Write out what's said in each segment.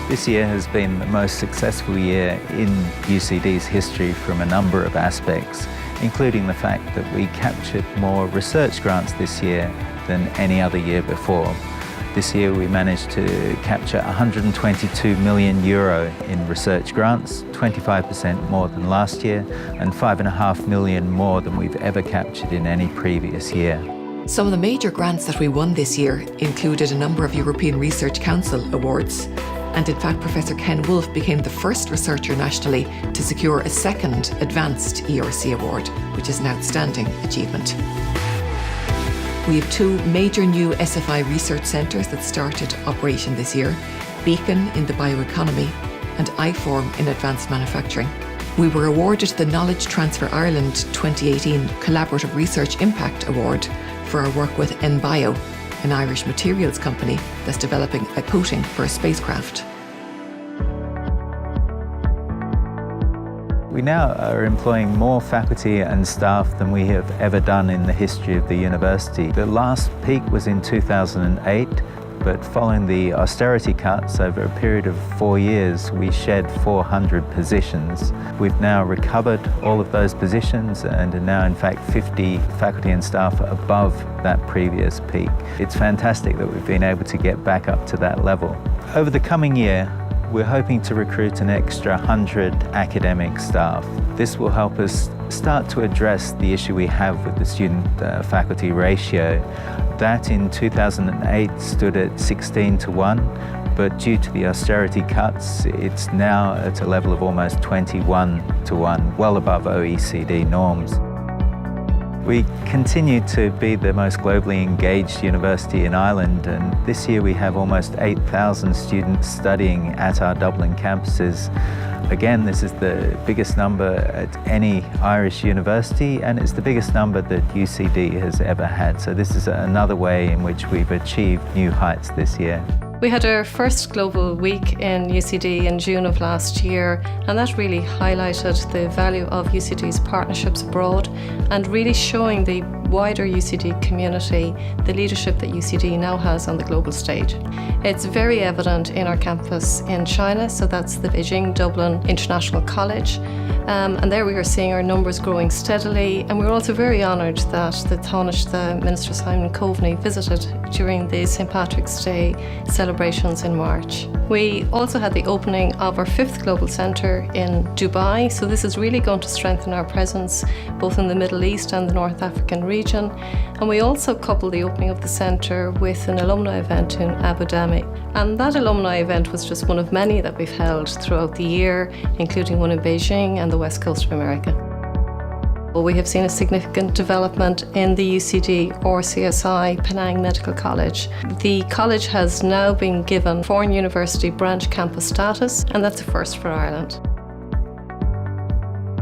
This year has been the most successful year in UCD's history from a number of aspects, including the fact that we captured more research grants this year than any other year before. This year we managed to capture €122 million in research grants, 25% more than last year, and $5.5 million more than we've ever captured in any previous year. Some of the major grants that we won this year included a number of European Research Council awards. And in fact, Professor Ken Wolfe became the first researcher nationally to secure a second Advanced ERC award, which is an outstanding achievement. We have two major new SFI research centres that started operation this year, Beacon in the bioeconomy and iForm in advanced manufacturing. We were awarded the Knowledge Transfer Ireland 2018 Collaborative Research Impact Award for our work with NBio, an Irish materials company that's developing a coating for a spacecraft. We now are employing more faculty and staff than we have ever done in the history of the university. The last peak was in 2008, but following the austerity cuts over a period of 4 years, we shed 400 positions. We've now recovered all of those positions and are now in fact 50 faculty and staff above that previous peak. It's fantastic that we've been able to get back up to that level. Over the coming year, we're hoping to recruit an extra 100 academic staff. This will help us start to address the issue we have with the student-faculty ratio. That in 2008 stood at 16:1, but due to the austerity cuts, it's now at a level of almost 21:1, well above OECD norms. We continue to be the most globally engaged university in Ireland, and this year we have almost 8,000 students studying at our Dublin campuses. Again, this is the biggest number at any Irish university, and it's the biggest number that UCD has ever had. So this is another way in which we've achieved new heights this year. We had our first global week in UCD in June of last year, and that really highlighted the value of UCD's partnerships abroad and really showing the wider UCD community the leadership that UCD now has on the global stage. It's very evident in our campus in China, so that's the Beijing Dublin International College. And there we are seeing our numbers growing steadily, and we're also very honoured that the Taoiseach, the Minister Simon Coveney, visited during the St Patrick's Day celebrations in March. We also had the opening of our 5th Global Centre in Dubai, so this is really going to strengthen our presence both in the Middle East and the North African region. And we also coupled the opening of the centre with an alumni event in Abu Dhabi. And that alumni event was just one of many that we've held throughout the year, including one in Beijing and the West Coast of America. Well, we have seen a significant development in the UCD RCSI Penang Medical College. The college has now been given Foreign University Branch Campus status, and that's a first for Ireland.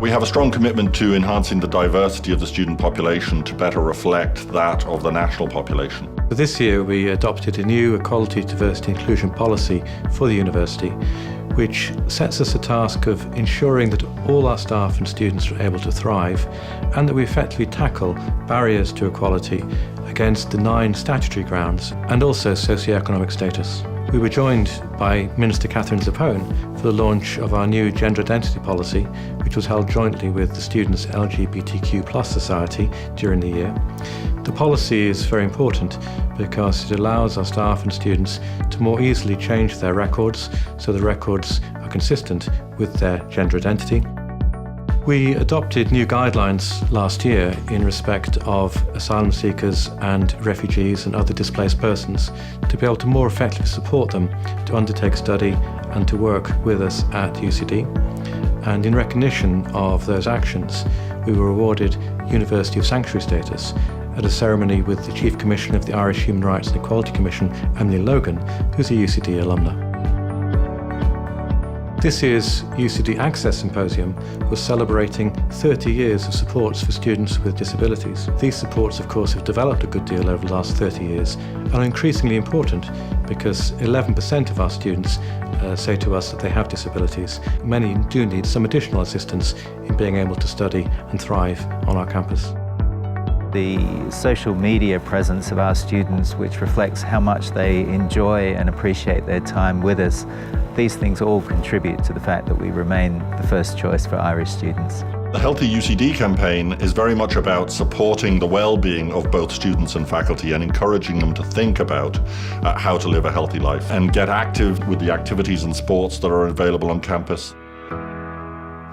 We have a strong commitment to enhancing the diversity of the student population to better reflect that of the national population. This year we adopted a new equality, diversity, inclusion policy for the university, which sets us a task of ensuring that all our staff and students are able to thrive and that we effectively tackle barriers to equality against the 9 statutory grounds and also socioeconomic status. We were joined by Minister Catherine Zappone for the launch of our new gender identity policy, which was held jointly with the Students' LGBTQ+ Society during the year. The policy is very important because it allows our staff and students to more easily change their records so the records are consistent with their gender identity. We adopted new guidelines last year in respect of asylum seekers and refugees and other displaced persons to be able to more effectively support them to undertake study and to work with us at UCD. And in recognition of those actions, we were awarded University of Sanctuary status at a ceremony with the Chief Commissioner of the Irish Human Rights and Equality Commission, Emily Logan, who's a UCD alumna. This year's UCD Access Symposium was celebrating 30 years of supports for students with disabilities. These supports, of course, have developed a good deal over the last 30 years and are increasingly important because 11% of our students say to us that they have disabilities. Many do need some additional assistance in being able to study and thrive on our campus. the social media presence of our students, which reflects how much they enjoy and appreciate their time with us. These things all contribute to the fact that we remain the first choice for Irish students. The Healthy UCD campaign is very much about supporting the well-being of both students and faculty and encouraging them to think about how to live a healthy life and get active with the activities and sports that are available on campus.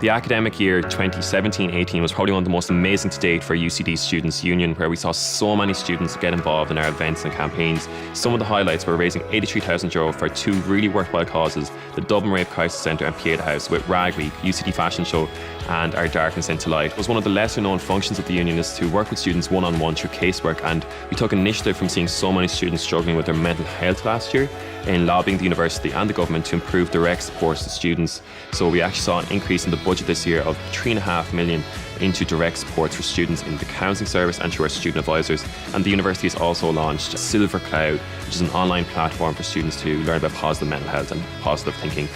The academic year 2017-18 was probably one of the most amazing to date for UCD Students' Union, where we saw so many students get involved in our events and campaigns. Some of the highlights were raising €83,000 for two really worthwhile causes: the Dublin Rape Crisis Centre and Pieta House, with Rag Week, UCD Fashion Show and our Darkness into Light. It was one of the lesser known functions of the union is to work with students one-on-one through casework, and we took initiative from seeing so many students struggling with their mental health last year in lobbying the university and the government to improve direct support to students. So we actually saw an increase in the budget this year of €3.5 million into direct support for students in the counselling service and to our student advisors. And the university has also launched Silver Cloud, which is an online platform for students to learn about positive mental health and positive thinking.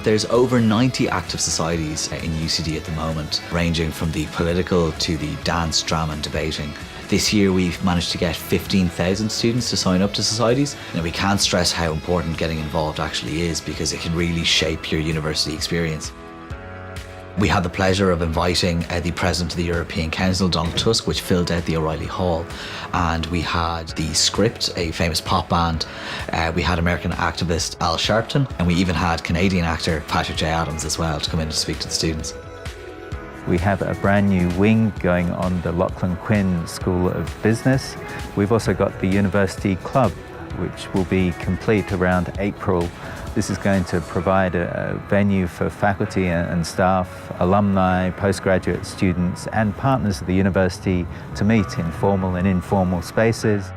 There's over 90 active societies in UCD at the moment, ranging from the political to the dance, drama and debating. This year we've managed to get 15,000 students to sign up to societies. Now, we can't stress how important getting involved actually is, because it can really shape your university experience. We had the pleasure of inviting the President of the European Council, Donald Tusk, which filled out the O'Reilly Hall. And we had the Script, a famous pop band. We had American activist Al Sharpton, and we even had Canadian actor Patrick J. Adams as well to come in and speak to the students. We have a brand new wing going on the Lachlan Quinn School of Business. We've also got the University Club, which will be complete around April. This is going to provide a venue for faculty and staff, alumni, postgraduate students and partners of the university to meet in formal and informal spaces.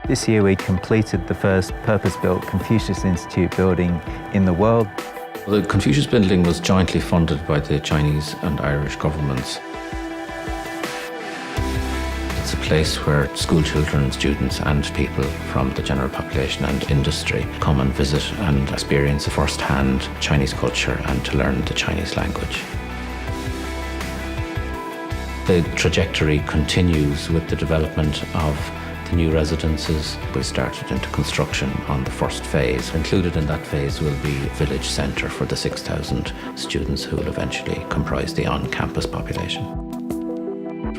This year we completed the first purpose-built Confucius Institute building in the world. The Confucius building was jointly funded by the Chinese and Irish governments. It's a place where school children, students and people from the general population and industry come and visit and experience first-hand Chinese culture and to learn the Chinese language. The trajectory continues with the development of the new residences. We started into construction on the first phase. Included in that phase will be a village centre for the 6,000 students who will eventually comprise the on-campus population.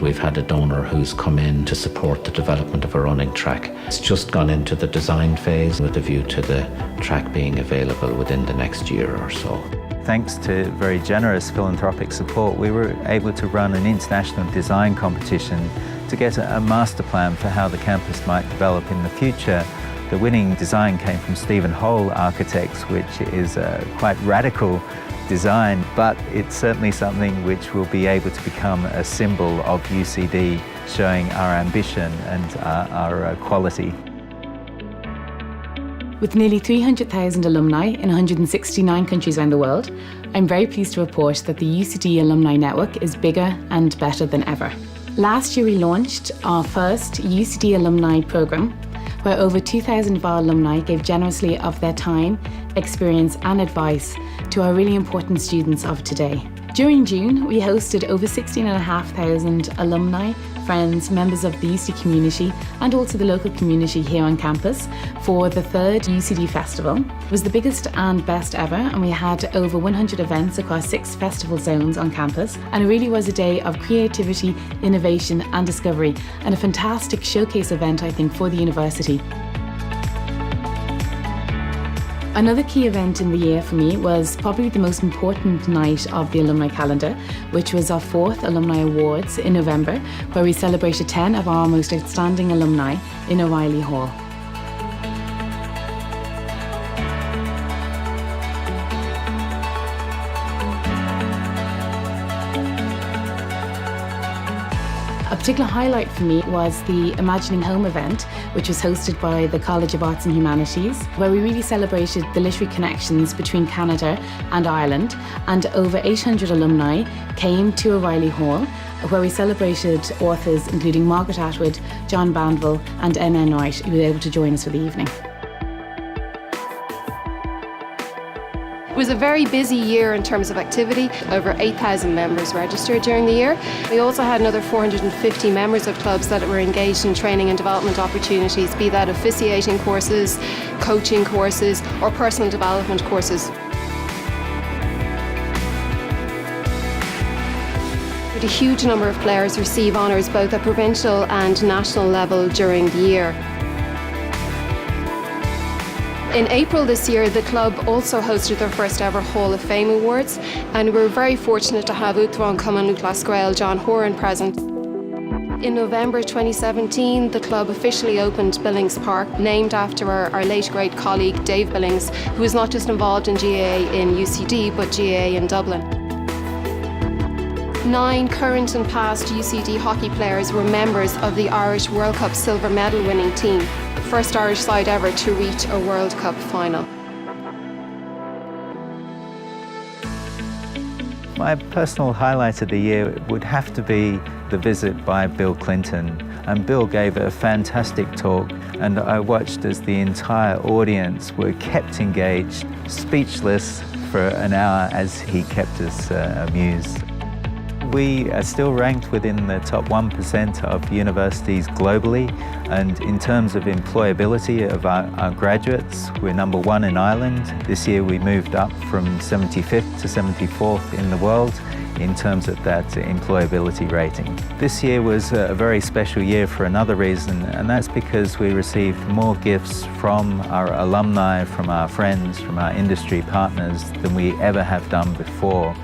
We've had a donor who's come in to support the development of a running track. It's just gone into the design phase with a view to the track being available within the next year or so. Thanks to very generous philanthropic support, we were able to run an international design competition to get a master plan for how the campus might develop in the future. The winning design came from Stephen Hole Architects, which is a quite radical design, but it's certainly something which will be able to become a symbol of UCD, showing our ambition and our quality. With nearly 300,000 alumni in 169 countries around the world, I'm very pleased to report that the UCD Alumni Network is bigger and better than ever. Last year we launched our first UCD Alumni programme, where over 2,000 of our alumni gave generously of their time, experience and advice to our really important students of today. During June, we hosted over 16,500 alumni, friends, members of the UCD community and also the local community here on campus for the third UCD Festival. It was the biggest and best ever, and we had over 100 events across 6 festival zones on campus, and it really was a day of creativity, innovation and discovery, and a fantastic showcase event, I think, for the university. Another key event in the year for me was probably the most important night of the alumni calendar, which was our 4th Alumni Awards in November, where we celebrated 10 of our most outstanding alumni in O'Reilly Hall. A particular highlight for me was the Imagining Home event, which was hosted by the College of Arts and Humanities, where we really celebrated the literary connections between Canada and Ireland, and over 800 alumni came to O'Reilly Hall, where we celebrated authors including Margaret Atwood, John Banville and N.N. Wright, who were able to join us for the evening. It was a very busy year in terms of activity. Over 8,000 members registered during the year. We also had another 450 members of clubs that were engaged in training and development opportunities, be that officiating courses, coaching courses, or personal development courses. A huge number of players receive honours both at provincial and national level during the year. In April this year, the club also hosted their first ever Hall of Fame Awards, and we were very fortunate to have Uachtaráin Cumann Uachtaráin John Horan present. In November 2017, the club officially opened Billings Park, named after our late great colleague Dave Billings, who was not just involved in GAA in UCD, but GAA in Dublin. 9 current and past UCD hockey players were members of the Irish World Cup silver medal winning team, the first Irish side ever to reach a World Cup final. My personal highlight of the year would have to be the visit by Bill Clinton. And Bill gave a fantastic talk, and I watched as the entire audience were kept engaged, speechless for an hour as he kept us amused. We are still ranked within the top 1% of universities globally, and in terms of employability of our graduates, we're number 1 in Ireland. This year we moved up from 75th to 74th in the world in terms of that employability rating. This year was a very special year for another reason, and that's because we received more gifts from our alumni, from our friends, from our industry partners than we ever have done before.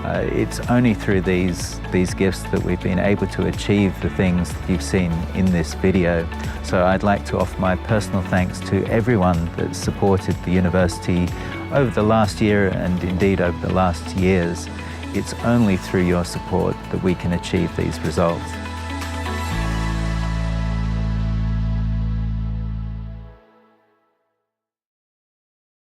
It's only through these gifts that we've been able to achieve the things that you've seen in this video. So I'd like to offer my personal thanks to everyone that supported the university over the last year and indeed over the last years. It's only through your support that we can achieve these results.